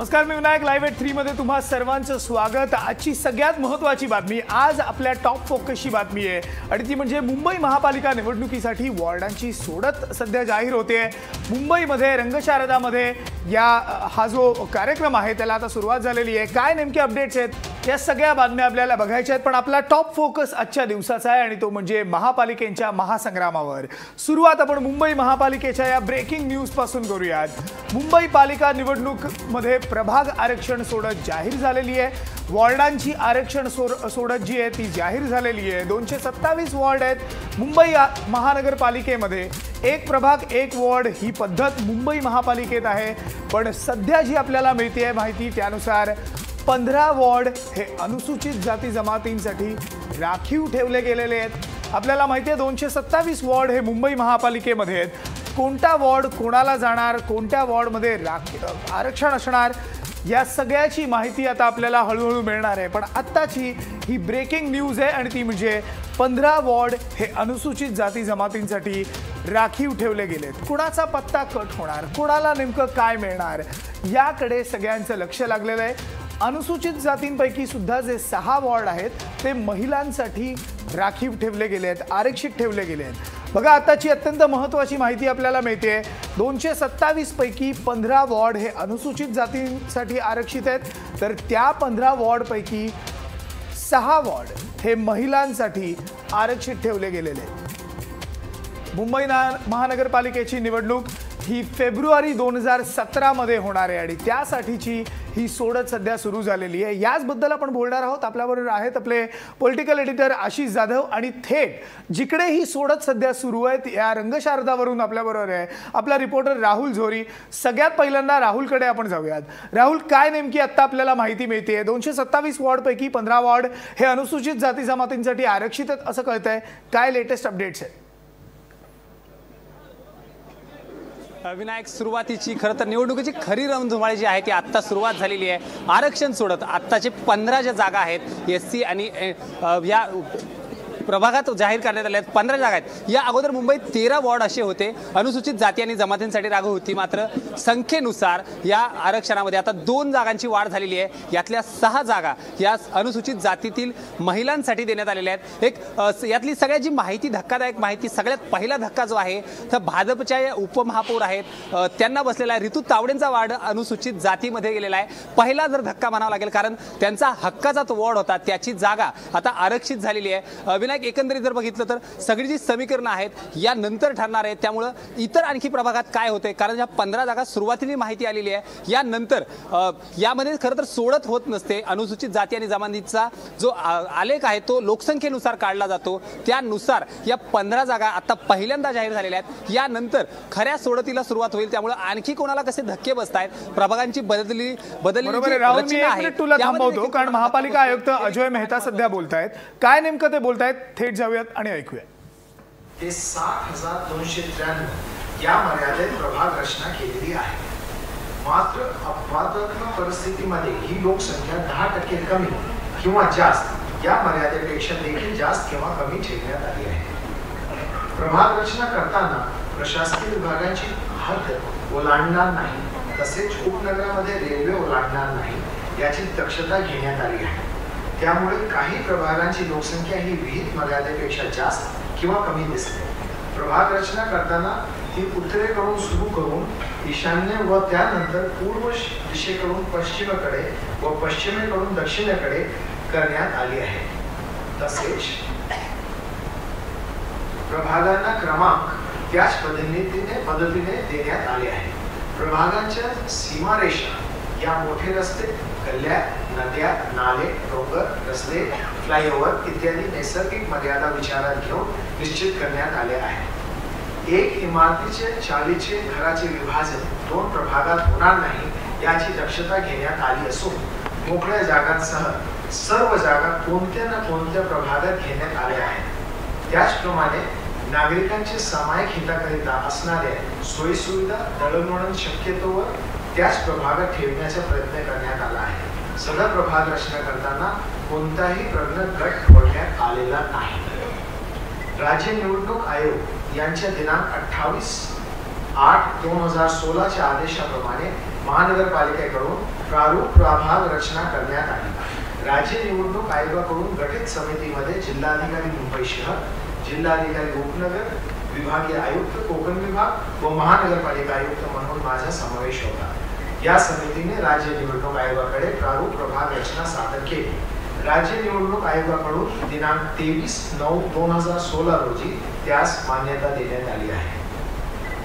नमस्कार, मी Vinayak live eight 3 मध्ये तुम्हा सर्वांचं स्वागत। आजची सगळ्यात महत्त्वाची बातमी, आज आपल्या टॉप फोकसची बातमी आहे आणि ती म्हणजे मुंबई महापालिका निवडणुकीसाठी वॉर्डांची सोडत सध्या जाहीर होते। मुंबईमध्ये रंगशारदामध्ये हा जो कार्यक्रम आहे त्याला आता सुरुवात झालेली आहे। काय नेमके अपडेट्स आहेत या सगळ्या बातम्या आपल्याला बघायच्या आहेत, पण आपला टॉप फोकस आजच्या दिवसाचा आहे आणि तो म्हणजे महापालिकेच्या महासंग्रामावर। सुरुवात आपण मुंबई महापालिकेच्या या ब्रेकिंग न्यूज पासून करूयात। मुंबई पालिका निवडणूक मध्ये प्रभाग आरक्षण सोडत जाहीर झालेली आहे। वॉर्डांची आरक्षण सोडत जी आहे ती जाहीर झालेली आहे। 227 वॉर्ड आहेत मुंबई महानगरपालिकेमध्ये। एक प्रभाग एक वॉर्ड ही पद्धत मुंबई महापालिकेत आहे, पण सध्या जी आपल्याला मिळते आहे माहिती त्यानुसार 15 वॉर्ड हे अनुसूचित जाती जमातींसाठी राखीव ठेवले गेलेले आहेत। आपल्याला माहिती आहे 227 वॉर्ड हे मुंबई महापालिकेमध्ये आहेत। कोणता वॉर्ड कोणाला जाणार, कोणत्या वॉर्डमध्ये आरक्षण असणार, या सगळ्याची माहिती आता आपल्याला हळूहळू मिळणार आहे। पण आत्ताची ही ब्रेकिंग न्यूज आहे आणि ती म्हणजे 15 वॉर्ड हे अनुसूचित जाती जमातींसाठी राखीव ठेवले गेलेत। कुणाचा पत्ता कट होणार, कोणाला नेमकं काय मिळणार, याकडे सगळ्यांचं लक्ष लागलेलं आहे। अनुसूचित जातींपैकी सुद्धा जे 6 वॉर्ड आहेत ते महिलांसाठी राखीव ठेवले गेले आहेत, आरक्षित ठेवले गेले आहेत। बघा, आताची अत्यंत महत्त्वाची माहिती आपल्याला मिळते। 227 पैकी 15 वॉर्ड हे अनुसूचित जातींसाठी आरक्षित आहेत, तर त्या 15 वॉर्डपैकी 6 वॉर्ड हे महिलांसाठी आरक्षित ठेवले गेलेले आहेत। मुंबई महानगरपालिकेची निवडणूक ही फेब्रुवारी 2017 मध्ये होणार आहे आणि त्यासाठीची ही सोडत सध्या सुरू झालेली आहे। याचबद्दल आपण बोलणार आहोत। आपल्याबरोबर आहेत आपले पॉलिटिकल एडिटर आशिष जाधव आणि थेट जिकडे ही सोडत सध्या सुरू आहे या रंगशारदावरून आपल्याबरोबर आहे आपला रिपोर्टर राहुल झोरी। सगळ्यात पहिल्यांदा राहुलकडे आपण जाऊयात। राहुल, काय नेमकी आता आपल्याला माहिती मिळते? 227 वॉर्डपैकी 15 वॉर्ड हे अनुसूचित जाती जमातींसाठी आरक्षित आहेत असं कळतंय। काय लेटेस्ट अपडेट्स आहेत? विनायक, सुरुवातीची खरं तर निवडणुकीची खरी रणधुमाळी जी आहे ती आत्ता सुरुवात झालेली आहे। आरक्षण सोडत आत्ताचे 15 ज्या जागा आहेत एससी आणि या प्रभागात जाहीर करण्यात आल्या आहेत। 15 जागा आहेत। या अगोदर मुंबईत 13 वॉर्ड असे होते अनुसूचित जाती आणि जमातींसाठी राखीव होती, मात्र संख्येनुसार या आरक्षणामध्ये आता 2 जागांची वाढ झालेली आहे। यातल्या 6 जागा या अनुसूचित जातीतील महिलांसाठी देण्यात आलेल्या आहेत। एक यातली सगळ्यात जी माहिती, धक्कादायक माहिती, सगळ्यात पहिला धक्का जो आहे तर भाजपच्या या उपमहापौर आहेत त्यांना बसलेला आहे। ऋतू तावडेंचा वार्ड अनुसूचित जातीमध्ये गेलेला आहे। पहिला जर धक्का म्हणावा लागेल, कारण त्यांचा हक्काचा तो वॉर्ड होता, त्याची जागा आता आरक्षित झालेली आहे। एकंदरीत जर बघितलं तर सगळी जी समीकरणं आहेत या नंतर ठरणार आहेत, त्यामुळे इतर आणखी प्रभागात काय होते, कारण या 15 जागा सुरुवातीला माहिती आलेली आहे। यानंतर यामध्ये खरं तर सोडत होत नसते। अनुसूचित जाती आणि जमातीचा जो आलेख आहे तो लोकसंख्येनुसार काढला जातो, त्यानुसार या 15 जागा आता पहिल्यांदा जाहीर झालेल्या आहेत। यानंतर खऱ्या सोडतीला सुरुवात होईल, त्यामुळे आणखी कोणाला कसे धक्के बसतायत, प्रभागांची बदलली तुला थांबवतो कारण महापालिका आयुक्त अजय मेहता सध्या बोलतायत। काय नेमकं ते बोलतायत थेट जाऊयात आणि ऐकूया। ते 60,293 या मर्यादेत प्रभाग रचना केलेली आहे, मात्र अपवादात्मक परिस्थितीमध्ये ही लोकसंख्या 10% कमी किंवा जास्त या मर्यादेपेक्षा देखील जास्त किंवा कमी ठेवण्यात आली आहे। प्रभाग रचना करताना प्रशासकीय विभागांची हद्द ओलांडणार नाही, तसेच उपनगरामध्ये रेल्वे ओलांडणार नाही याची दक्षता घेण्यात आली आहे। त्यामुळे काही प्रभागांची लोकसंख्या ही विहित मर्यादेपेक्षा जास्त किंवा कमी दिसते। प्रभाग रचना करताना ती उत्तरेकडून सुरू करून ईशान्य व त्यानंतर पूर्व दिशेकडून पश्चिमेकडे व पश्चिमेकडून दक्षिणेकडे करण्यात आली आहे। तसेच प्रभागांना क्रमांक त्याच पद्धतीने देण्यात आले आहे। प्रभागांच्या सीमारेषा या मोठे रस्ते, गल्ल्या, नद्या, नाले, डोंगर, रस्ते, फ्लायओव्हर इत्यादी नैसर्गिक मर्यादा विचारात घेऊन निश्चित करण्यात आले आहे। एक इमारतीचे चाळीचे घराचे विभाजन 2 प्रभागात होणार नाही याची दक्षता घेण्यात आली असून मोकळ्या जागांसह सर्व जागा कोणत्या ना कोणत्या प्रभागात घेण्यात आल्या आहेत। त्याचप्रमाणे नागरिकांचे सामायिक हिताकरिता असणाऱ्या सोयीसुविधा दळणवळण शक्यतोवर त्याच प्रभागात ठेवण्याचा प्रयत्न करण्यात आला आहे। सदर प्रभाग रचना करताना कोणताही प्रश्न गट फोडण्यात आलेला नाही। राज्य निवडणूक आयोग यांच्या दिनांक 28/8/2016 च्या आदेशाप्रमाणे महानगरपालिकेकडून प्रारूप प्रभाग रचना करण्यात आली. राज्य निवडणूक आयोगाकडून गठीत समितीमध्ये जिल्हाधिकारी मुंबई शहर, जिल्हाधिकारी उपनगर, विभागीय आयुक्त कोकण विभाग व महानगरपालिका आयुक्त म्हणून माझा समावेश होता. या समितीने राज्य निवडणूक आयोगाकडे प्रारूप प्रभाग रचना सादर केली. राज्य निवडणूक आयोगाकडून दिनांक 23/9/2016 रोजी त्यास मान्यता देण्यात आली आहे.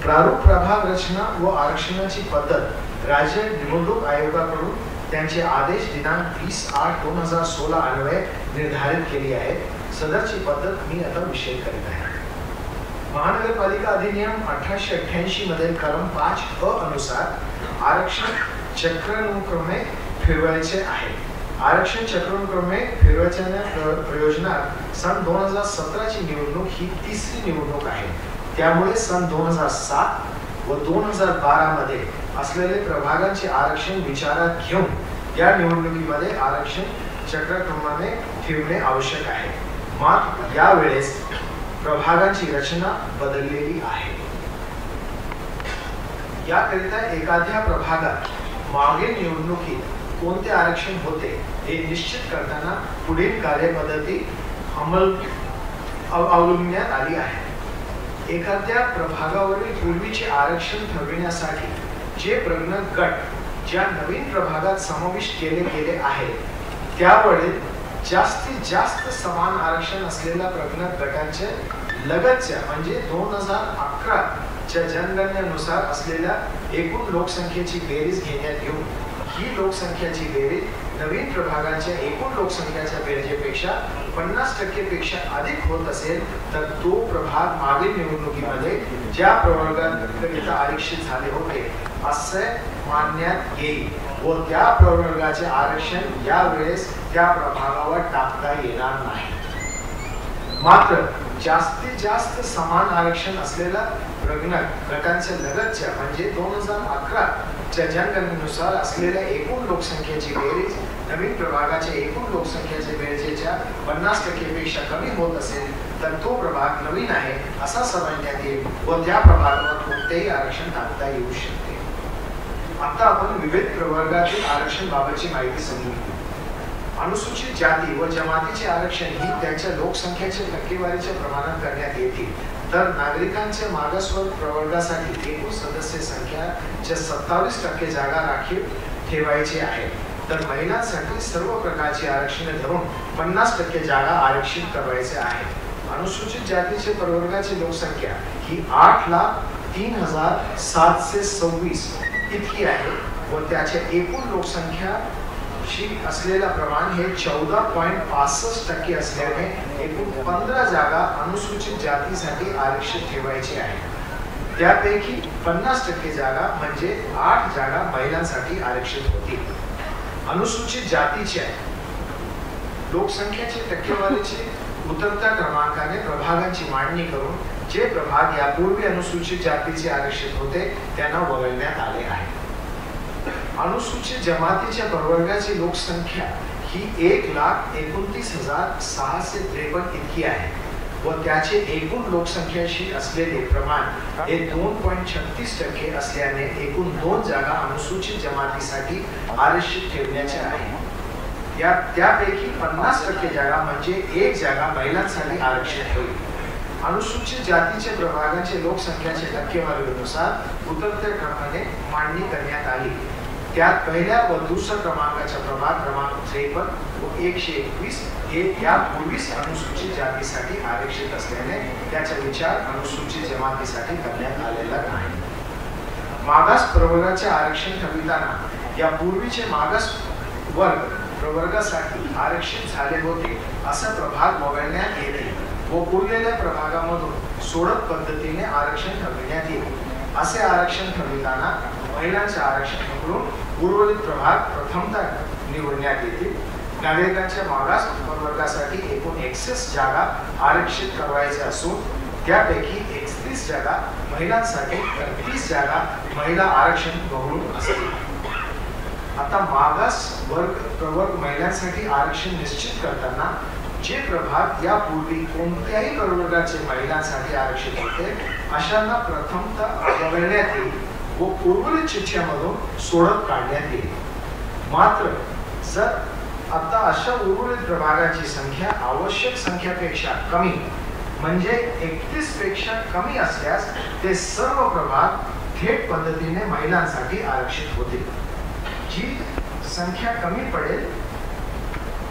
प्रारूप प्रभाग रचना व आरक्षणाची पद्धत राज्य निवडणूक आयोगाकडून त्यांचे आदेश दिनांक 20/8/2016 अन्वये निर्धारित केली आहे. सदरची पद्धत मी आता विषय करीत आहे. महानगरपालिका अधिनियम 1888 मधील कलम 5 अ अनुसार आरक्षण चक्रानुक्रमे फिरवायचे आहे. आरक्षण चक्रानुक्रमे फिरवायच्या प्रयोजनात सन 2017 ची निवडणूक ही तिसरी निवडणूक आहे. त्यामुळे सन 2007 व 2012 मध्ये असलेले प्रभागांचे आरक्षण विचारात घेऊन या निवडणुकीमध्ये आरक्षण चक्रानुक्रमाने फिरणे आवश्यक आहे. मात्र यावेळेस प्रभागांची रचना बदललेली आहे. याकरिता एखाद्या प्रभागात मागील निवडणुकीत कोणते आरक्षण होते हे निश्चित करताना पुढील कार्यपद्धती अवलंबण्यात आली आहे. एखाद्या प्रभागावरील पूर्वीचे आरक्षण ठरविण्यासाठी जे प्रगणक गट ज्या नवीन प्रभागात समाविष्ट केले गेले आहेत त्यावरील जास्तीत जास्त समान आरक्षण असलेल्या प्रगणक गटांच्या लगतच्या म्हणजे 2011 च्या जनगणनेनुसार असलेल्या एकूण लोकसंख्येची बेरीज घेण्यात येऊन ही लोकसंख्याची बेरीज नवीन प्रभागांच्या एकूण लोकसंख्येच्या बेरजेपेक्षा 50% पेक्षा अधिक होत असेल तर तो प्रभाग मागील निवडणुकीमध्ये ज्या प्रवर्गाकरिता आरक्षित झाले होते असे मानण्यात येईल व त्या प्रवर्गाचे आरक्षण यावेळेस त्या प्रभागावर टाकता येणार नाही. मात्र जास्तीत जास्त समान आरक्षण असलेल्या प्रगणक गटांच्या लगतच्या म्हणजे 2011 च्या जनगणनेनुसार असलेल्या एकूण लोकसंख्येची बेरीज नवीन प्रभागाच्या एकूण लोकसंख्येच्या बेरजेच्या 50% पेक्षा कमी होत असेल तर तो प्रभाग नवीन आहे असा समजण्यात येईल व त्या प्रभागावर कोणतेही आरक्षण टाकता येऊ शकते. आता आपण विविध प्रवर्गातील आरक्षण बाबतची माहिती समजून घेऊ. अनुसूचित जाती व जमातीचे आरक्षण ही त्यांच्या लोकसंख्येच्या टक्केवारीच्या प्रमाणात करण्यात येतील तर नागरिकांच्या मागासवर्ग प्रवर्गासाठी एकूण सदस्य संख्याच्या 27% जागा राखीव ठेवायची आहे तर महिलांसाठी सर्व प्रकारची आरक्षणे धरून 50% जागा आरक्षित करायचे आहे. अनुसूचित जातीचे प्रवर्गाची लोकसंख्या ही 8,03,726 इतकी आहे व त्याच्या एकूण लोकसंख्या असलेला प्रमाण हे 14.65% असल्याने एकूण 15 जागा अनुसूचित जातीसाठी आरक्षित ठेवायची आहे. त्यापैकी 50% जागा म्हणजे 8 जागा महिलांसाठी आरक्षित होतील. अनुसूचित जातीच्या लोकसंख्येची टक्केवारीची उतरत्या क्रमांकाने प्रभागांची मांडणी करून जे प्रभाग यापूर्वी अनुसूचित जातीचे आरक्षित होते त्यांना वगळण्यात आले आहे. अनुसूचित जमातीच्या प्रवर्गाची लोकसंख्या ही 1,29,653 इतकी आहे व त्याचे एकूण लोकसंख्येशी असलेले प्रमाण हे 2.36% असल्याने एकूण 2 जागा अनुसूचित जमातीसाठी आरक्षित ठेवण्याच्या आहेत. त्यापैकी 50% जागा म्हणजे 1 जागा महिलांसाठी आरक्षित होईल. अनुसूचित जातीच्या प्रभागांच्या लोकसंख्येच्या टक्केवारीनुसार उतरत्या क्रमाने मांडणी करण्यात आली. त्यात पहिल्या व दुसऱ्या क्रमांकाच्या प्रभाग क्रमांक 53 व 121 हे यापूर्वीच अनुसूचित जातीसाठी आरक्षित असल्याने त्याचा विचार अनुसूचित जमातीसाठी करण्यात आलेला नाही. मागास प्रवर्गाचे आरक्षण ठरविताना यापूर्वीचे मागास वर्ग प्रवर्गासाठी आरक्षित झाले होते असा प्रभाग वगळण्यात येते व उरलेल्या प्रभागामधून सोडत पद्धतीने आरक्षण ठरविण्यात येईल. असे आरक्षण ठरविताना महिलांचे आरक्षण पकडून उर्वरित प्रभाग प्रथमतः निवडण्यात येतील. नागरिकांच्या मागास प्रवर्गासाठी एकूण 61 जागा आरक्षित करायच्या असून त्यापैकी 31 जागा महिलांसाठी तर 30 जागा महिला आरक्षण वगळून असतील. आता मागास प्रवर्ग महिलांसाठी आरक्षण निश्चित करताना जे प्रभाग यापूर्वी कोणत्याही प्रवर्गाचे महिलांसाठी आरक्षित होते अशांना प्रथमतः वगळण्यात येईल व उर्वरित चिठ्ठ्यामधून सोडत काढण्यात येईल. मात्र जर आता अशा उर्वरित प्रभागाची संख्या आवश्यक संख्यापेक्षा कमी म्हणजे 31 पेक्षा कमी असल्यास ते सर्व प्रभाग थेट पद्धतीने महिलांसाठी आरक्षित होतील. जी संख्या कमी पडेल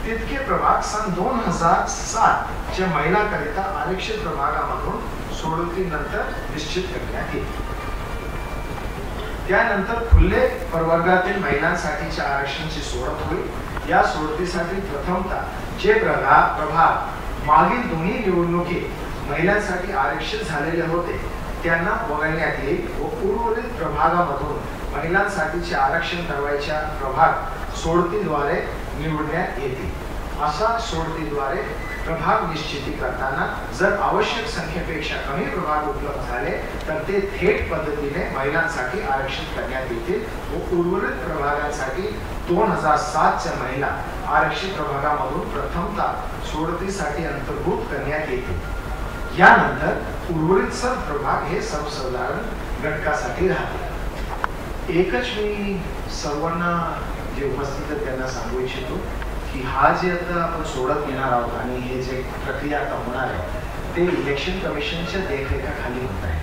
तितके प्रभाग सन 2007 च्या महिलांकरिता आरक्षित प्रभागामधून सोडतीनंतर निश्चित करण्यात येईल. त्यानंतर खुले प्रवर्गातील महिलांसाठीच्या आरक्षणाची सोडत होईल. या सोडतीसाठी प्रथमतः जे प्रभाग मागील दोन्ही निवडणुकीत महिलांसाठी आरक्षित झालेले होते त्यांना वगळण्यात येईल व उर्वरित प्रभागामधून महिलांसाठीचे आरक्षण करवायच्या प्रभाग सोडतीद्वारे निवडण्यात येतील. अशा सोडतीद्वारे प्रभाग निश्चिती करताना जर आवश्यक संख्येपेक्षा कमी प्रभाग उपलब्ध झाले तर ते थेट पद्धतीने महिलांसाठी आरक्षित करण्यात येतील व उर्वरित प्रभागांसाठी 2007 च्या महिला आरक्षित प्रभागामधून प्रथमतः सोडतीसाठी अंतर्भूत करण्यात येतील. यानंतर उर्वरित सर्व प्रभाग हे सर्वसाधारण घटकासाठी राहतील. एकच मी सर्वांना जे उपस्थित आहेत त्यांना सांगू इच्छितो की हा जे आता आपण सोडत घेणार आहोत आणि हे जे प्रक्रिया आता होणार आहे ते इलेक्शन कमिशनच्या देखरेखाखाली होत आहे.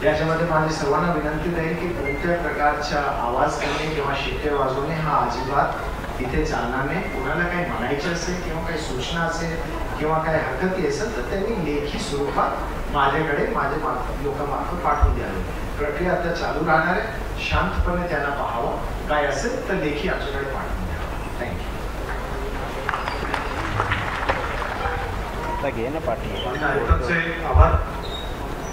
याच्यामध्ये माझी सर्वांना विनंती राहील की कोणत्या प्रकारच्या आवाज करणे किंवा शिट्टे वाजवणे हा अजिबात इथे चालणार नाही. कोणाला काही म्हणायचे असेल किंवा काही सूचना असेल किंवा काही हरकती असेल तर त्यांनी लेखी स्वरूपात माझ्याकडे माझ्या लोकांमार्फत पाठवून द्यावे. प्रक्रिया आता चालू राहणार आहे. शांतपणे त्यांना पाहावं. काय असेल तर लेखी आमच्याकडे पाठवून द्यावं. थँक्यू. आयुक्तांचे आभार.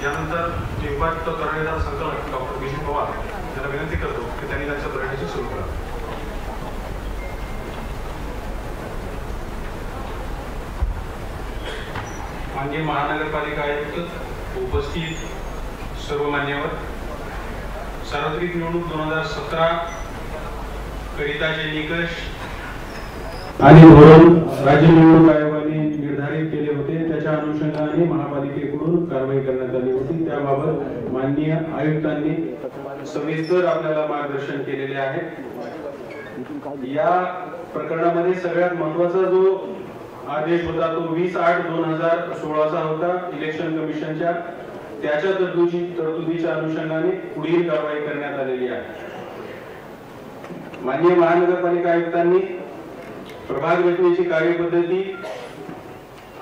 यानंतर नियुक्त कर्णधार संचालक डॉक्टर विजय पवार यांना विनंती करतो की त्यांनी त्यांच्या प्रेरणेची सुरू करा. माननीय महानगरपालिका आयुक्त, उपस्थित सर्व मान्यवर, सार्वत्रिक निवडणूक 2017 करिताचे निकष आणि धोरण राज्य निवडणूक आयोगाने निर्धारित केले होते. त्याच्या अनुषंगाने महापालिकेकडून कारवाई करण्यात आली होती. त्याबाबत माननीय आयुक्तांनी सविस्तर आपल्याला मार्गदर्शन केलेले आहे. या प्रकरणामध्ये सगळ्यात महत्त्वाचा जो आदेश होता तो 20/8/2016 होता इलेक्शन कमिशनच्या. त्याच्या तरतुदीच्या अनुषंगाने पुढील कारवाई करण्यात आलेली आहे. माननीय महानगरपालिका आयुक्तांनी प्रभाग रचनेची कार्यपद्धती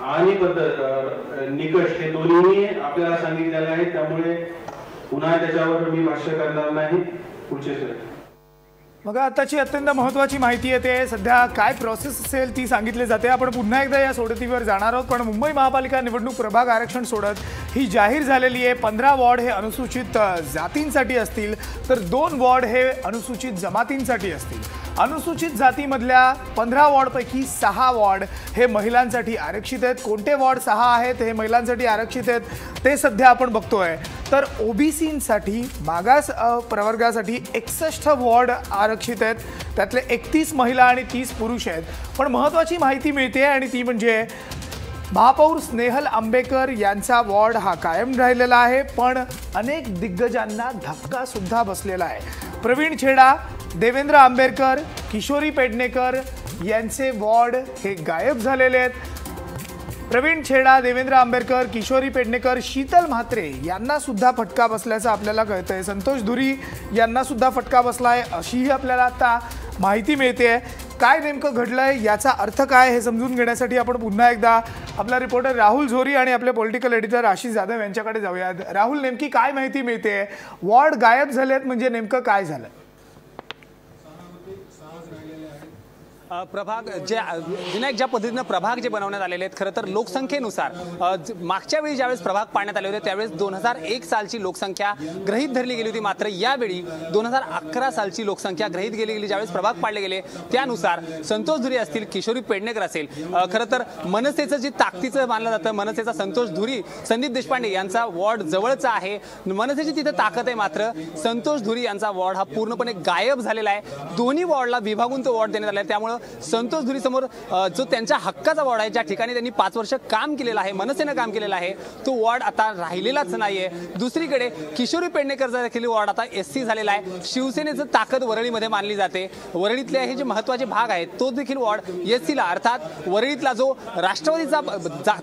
आणि निकष हे दोन्ही आपल्याला सांगितलेले आहेत. त्यामुळे पुन्हा त्याच्यावर मी भाष्य करणार नाही. पुढचे सर. बघा, आताची अत्यंत महत्त्वाची माहिती येते. सध्या काय प्रोसेस असेल ती सांगितली जाते. आपण पुन्हा एकदा या सोडतीवर जाणार आहोत. पण मुंबई महापालिका निवडणूक प्रभाग आरक्षण सोडत ही जाहीर झालेली आहे. 15 वॉर्ड हे अनुसूचित जातींसाठी असतील तर 2 वॉर्ड हे अनुसूचित जमातींसाठी असतील. अनुसूचित जातीमधल्या 15 वॉर्डपैकी 6 वॉर्ड हे महिलांसाठी आरक्षित आहेत. कोणते वॉर्ड 6 आहेत हे महिलांसाठी आरक्षित आहेत ते सध्या आपण बघतोय. तर ओबीसींसाठी मागास प्रवर्गासाठी 61 वॉर्ड आरक्षित आहेत. त्यातले 31 महिला आणि 30 पुरुष आहेत. पण महत्त्वाची माहिती मिळते आणि ती म्हणजे महापौर स्नेहल आंबेकर यांचा वॉर्ड हा कायम राहिलेला आहे. पण अनेक दिग्गजांना धक्का सुद्धा बसलेला आहे. प्रवीण छेडा, देवेंद्र आंबेडकर, किशोरी पेडणेकर यांचे वॉर्ड हे गायब झालेले आहेत. प्रवीण छेडा, देवेंद्र आंबेडकर, किशोरी पेडणेकर, शीतल म्हात्रे यांना सुद्धा फटका बसल्याचं आपल्याला कळतंय. संतोष धुरी यांना सुद्धा फटका बसलाय अशीही आपल्याला आता माहिती मिळते. काय नेमकं घडलंय, याचा अर्थ काय हे समजून घेण्यासाठी आपण पुन्हा एकदा आपला रिपोर्टर राहुल झोरी आणि आपले पॉलिटिकल एडिटर आशिष जाधव यांच्याकडे जाऊयात. राहुल, नेमकी काय माहिती मिळते? वॉर्ड गायब झालेत म्हणजे नेमकं काय झालं? प्रभाग विनायक ज्या पद्धतीनं प्रभाग जे बनवण्यात आलेले आहेत खरं तर लोकसंख्येनुसार मागच्या वेळी ज्यावेळेस प्रभाग पाडण्यात आले होते त्यावेळेस 2001 सालची लोकसंख्या गृहीत धरली गेली होती. मात्र यावेळी 2011 सालची लोकसंख्या गृहीत गेली ज्यावेळेस प्रभाग पाडले गेले त्यानुसार संतोष धुरी असतील, किशोरी पेडणेकर असेल, खरं तर मनसेचं जे ताकदीचं मानलं जातं मनसेचा संतोष धुरी, संदीप देशपांडे यांचा वॉर्ड जवळचा आहे. मनसेची तिथे ताकद आहे. मात्र संतोष धुरी यांचा वॉर्ड हा पूर्णपणे गायब झालेला आहे. दोन्ही वॉर्डला विभागून तो वॉर्ड देण्यात आला आहे. त्यामुळे संतोष धुरी समोर जो त्यांच्या हक्काचा वॉर्ड आहे, ज्या ठिकाणी त्यांनी 5 वर्ष काम केलेलं आहे, मनसेनं काम केलेलं आहे, तो वॉर्ड आता राहिलेलाच नाहीये. दुसरीकडे किशोरी पेडणेकरचा देखील वॉर्ड आता SC झालेला आहे. शिवसेनेचं ताकद वरळीमध्ये मानली जाते. वरळीतले हे जे महत्त्वाचे भाग आहेत तो देखील वॉर्ड SCला अर्थात वरळीतला जो राष्ट्रवादीचा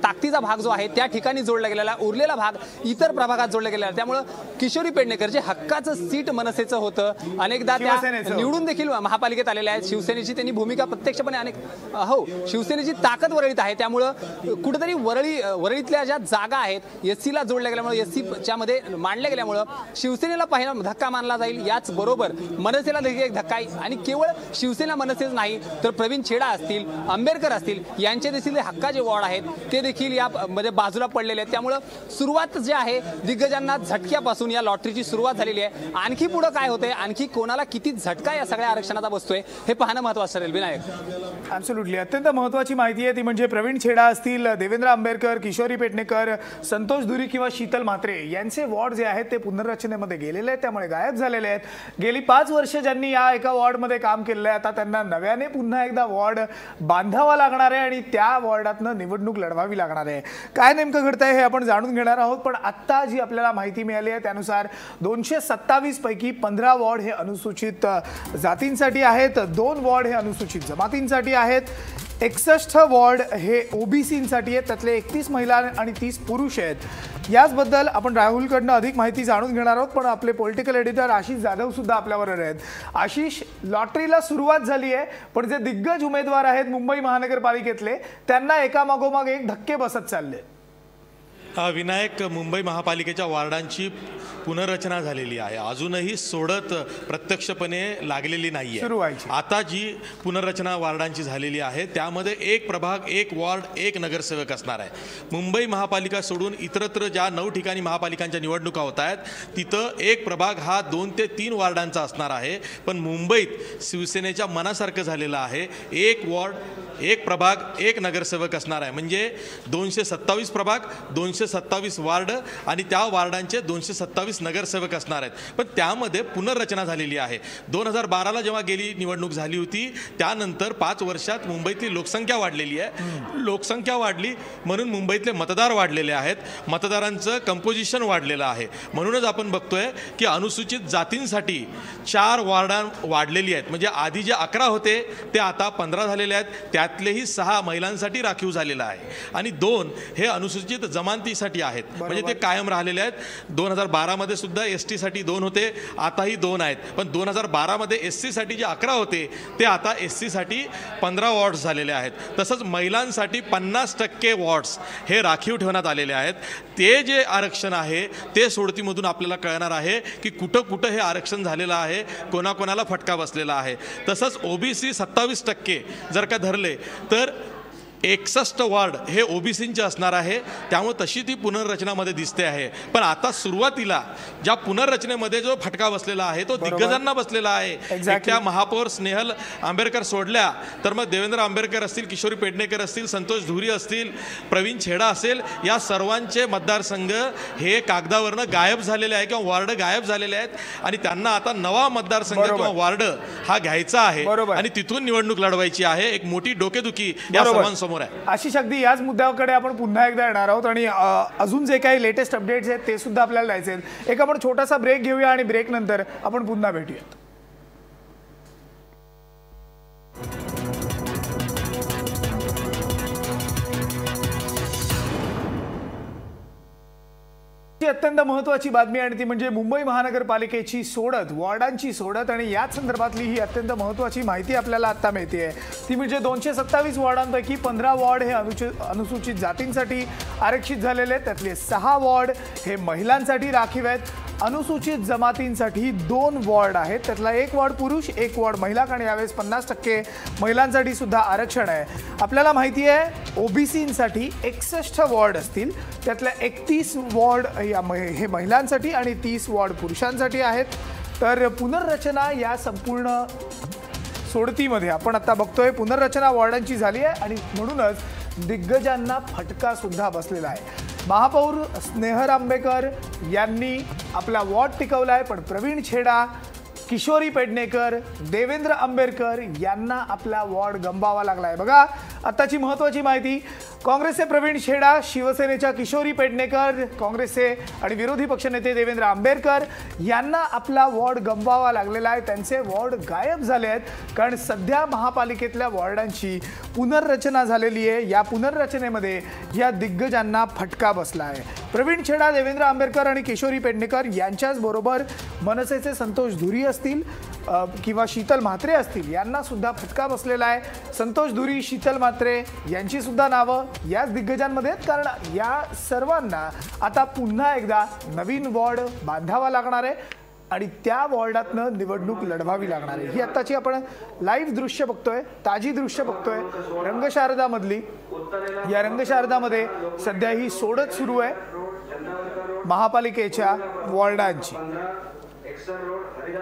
ताकदीचा भाग जो आहे त्या ठिकाणी जोडला गेलेला, उरलेला भाग इतर प्रभागात जोडला गेलेला. त्यामुळे किशोरी पेडणेकर जे हक्काचं सीट मनसेचं होतं, अनेकदा त्या निवडून देखील महापालिकेत आलेल्या आहेत. शिवसेनेची त्यांनी भूमिका प्रत्यक्षपणे शिवसेनेची ताकद वरळीत आहे. त्यामुळं कुठेतरी वरळीतल्या ज्या जागा आहेत SCला जोडल्या गेल्यामुळे, SCच्या मध्ये मांडल्या गेल्यामुळं शिवसेनेला पहिला धक्का मानला जाईल. याच बरोबर मनसेला देखील एक धक्का आहे. आणि केवळ शिवसेना मनसेच नाही तर प्रवीण छेडा असतील, आंबेडकर असतील, यांचे देखील हक्काचे वॉर्ड आहेत ते देखील या मध्ये बाजूला पडलेले आहेत. त्यामुळं सुरुवात जे आहे दिग्गजांना झटक्यापासून या लॉटरीची सुरुवात झालेली आहे. आणखी पुढे काय होते, आणखी कोणाला किती झटका या सगळ्या आरक्षणाचा बसतोय हे पाहणं महत्त्वाचं ठरेल. विनायक, ॲब्सोल्युटली अत्यंत महत्त्वाची माहिती आहे ती म्हणजे प्रवीण छेडा असतील, देवेंद्र आंबेडकर, किशोरी पेडणेकर, संतोष धुरी किंवा शीतल म्हात्रे यांचे वॉर्ड जे आहेत ते पुनर्रचनेमध्ये गेलेले आहेत, त्यामुळे गायब झालेले आहेत. गेली 5 वर्ष ज्यांनी या एका वॉर्डमध्ये काम केलेलं आहे आता त्यांना नव्याने पुन्हा एकदा वॉर्ड बांधावा लागणार आहे आणि त्या वॉर्डातनं निवडणूक लढवावी लागणार आहे. काय नेमकं घडतंय हे आपण जाणून घेणार आहोत. पण आत्ता जी आपल्याला माहिती मिळाली आहे त्यानुसार 227 पैकी 15 वॉर्ड हे अनुसूचित जातींसाठी आहेत, 2 वॉर्ड हे अनुसूचित जमातींसाठी आहेत, 61 वॉर्ड हे OBCसाठी आहेत, त्यातले 31 महिला आणि 30 पुरुष आहेत. याचबद्दल आपण राहुलकडनं अधिक माहिती जाणून घेणार आहोत. पण आपले पॉलिटिकल एडिटर आशिष जाधव सुद्धा आपल्याबरोबर आहेत. आशिष, लॉटरीला सुरुवात झाली आहे पण जे दिग्गज उमेदवार आहेत मुंबई महानगरपालिकेतले त्यांना एकामागोमाग एक धक्के बसत चालले. विनायक, मुंबई महापालिकेच्या वॉर्डांची पुनर्रचना झालेली आहे, अजूनही सोडत प्रत्यक्षपणे लागलेली नाहीये. आता जी पुनर्रचना वॉर्डांची झालेली आहे त्यामध्ये एक प्रभाग, एक वॉर्ड, एक नगरसेवक असणार आहे. मुंबई महापालिका सोडून इतरत्र ज्या 9 ठिकाणी महापालिकांच्या निवडणुका होत आहेत तिथं एक प्रभाग हा 2 ते 3 वॉर्डांचा असणार आहे. पण मुंबईत शिवसेनेच्या मनासारखं झालेलं आहे, एक वॉर्ड, एक प्रभाग, एक नगरसेवक असणार आहे. म्हणजे 227 प्रभाग, 227 वार्ड आणि त्या वार्डांचे 227 नगरसेवक असणार आहेत. पण त्यामध्ये पुनर्रचना झालेली आहे. 2012ला जेव्हा गेली निवडणूक झाली होती त्यानंतर 5 वर्षात मुंबईतली लोकसंख्या वाढलेली आहे. लोकसंख्या वाढली म्हणून मुंबईतले मतदार वाढलेले आहेत, मतदारांचं कंपोजिशन वाढलेलं आहे. म्हणूनच आपण बघतोय की अनुसूचित जातींसाठी 4 वार्डां वाढलेली आहेत. म्हणजे आधी जे 11 होते ते आता 15 झालेले आहेत. त्यातलेही 6 महिलांसाठी राखीव झालेलं आहे आणि 2 हे अनुसूचित जमातीसाठी आहेत. म्हणजे ते कायम राहिलेले आहेत. 2012 मध्ये सुद्धा ST साठी 2 होते, आताही 2 आहेत. पण 2012 मध्ये SC साठी जे 11 होते ते आता SC साठी 15 वॉर्ड्स झालेले आहेत. तसंच महिलांसाठी 50% वॉर्ड्स हे राखीव ठेवण्यात आलेले आहेत. ते जे आरक्षण आहे ते सोडतीमधून आपल्याला कळणार आहे की कुठं कुठं हे आरक्षण झालेलं आहे, कोणाकोणाला फटका बसलेला आहे. तसंच OBC 27% जर का धरले तर 61 वॉर्ड हे OBCचे असणार आहे. त्यामुळे तशी ती पुनर्रचनामध्ये दिसते आहे. पण आता सुरुवातीला ज्या पुनर्रचनेमध्ये जो फटका बसलेला आहे तो दिग्गजांना बसलेला आहे. त्या महापौर स्नेहल आंबेडकर सोडल्या तर मग देवेंद्र आंबेडकर असतील, किशोरी पेडणेकर असतील, संतोष धुरी असतील, प्रवीण छेडा असेल, या सर्वांचे मतदारसंघ हे कागदावरनं गायब झालेले आहे किंवा वॉर्ड गायब झालेले आहेत आणि त्यांना आता नवा मतदारसंघ किंवा वॉर्ड हा घ्यायचा आहे आणि तिथून निवडणूक लढवायची आहे. एक मोठी डोकेदुखी या सर्वांसमोर. आशिष, अगदी याच मुद्द्याकडे आपण पुन्हा एकदा येणार आहोत आणि अजून जे काही लेटेस्ट अपडेट्स आहेत ते सुद्धा आपल्याला द्यायचे आहेत. एक आपण छोटासा ब्रेक घेऊया आणि ब्रेक नंतर आपण पुन्हा भेटूयात. अत्यंत महत्त्वाची बातमी आणि ती म्हणजे मुंबई महानगरपालिकेची सोडत, वॉर्डांची सोडत आणि याच संदर्भातली ही अत्यंत महत्त्वाची माहिती आपल्याला आता मिळते. ती म्हणजे 227 वॉर्डांपैकी 15 वॉर्ड हे अनुसूचित जातींसाठी आरक्षित झालेले आहेत. त्यातले 6 वॉर्ड हे महिलांसाठी राखीव आहेत. अनुसूचित जमातींसाठी 2 वॉर्ड आहेत, त्यातला 1 वॉर्ड पुरुष, 1 वॉर्ड महिला आणि यावेळेस 50% महिलांसाठी सुद्धा आरक्षण आहे. आपल्याला माहिती आहे OBCसाठी 61 वॉर्ड असतील, त्यातल्या 31 वॉर्ड हे महिलांसाठी आणि 30 वॉर्ड पुरुषांसाठी आहेत. तर पुनर्रचना या संपूर्ण सोडतीमध्ये आपण आता बघतोय पुनर्रचना वॉर्डांची झाली आहे आणि म्हणूनच दिग्गजांना फटका सुद्धा बसलेला आहे. महापौर स्नेहल आंबेडकर यांनी आपला वॉर्ड टिकवला आहे पण प्रवीण छेडा, किशोरी पेडणेकर, देवेंद्र आंबेडकर यांना आपला वॉर्ड गमवावा लागलाय। बघा आताची महत्त्वाची माहिती, काँग्रेसचे प्रवीण छेडा, शिवसेनेच्या किशोरी पेडणेकर, काँग्रेसचे आणि विरोधी पक्षनेते देवेंद्र आंबेडकर यांना आपला वॉर्ड गमवावा लागलेला आहे। त्यांचे वॉर्ड गायब झाले आहेत कारण सध्या महापालिकेतल्या वॉर्डांची पुनर्रचना झालेली आहे। या पुनर्रचनेमध्ये या दिग्गजांना फटका बसला आहे। प्रवीण छेडा, देवेंद्र आंबेडकर आणि किशोरी पेडणेकर यांच्याच बरोबर मनसेचे संतोष धुरी असतील किंवा शीतल म्हात्रे असतील, यांना सुद्धा फटका बसलेला आहे। संतोष धुरी, शीतल म्हात्रे यांची सुद्धा नावं याच दिग्गजांमध्ये आहेत कारण या सर्वांना आता पुन्हा एकदा नवीन वॉर्ड बांधावा लागणार आहे आणि त्या वॉर्डातनं निवडणूक लढवावी लागणार आहे। ही आत्ताची आपण लाईव्ह दृश्य बघतोय, ताजी दृश्य बघतोय रंगशारदामधली। या रंगशारदामध्ये सध्या ही सोडत सुरू आहे महापालिकेच्या वॉर्डांची।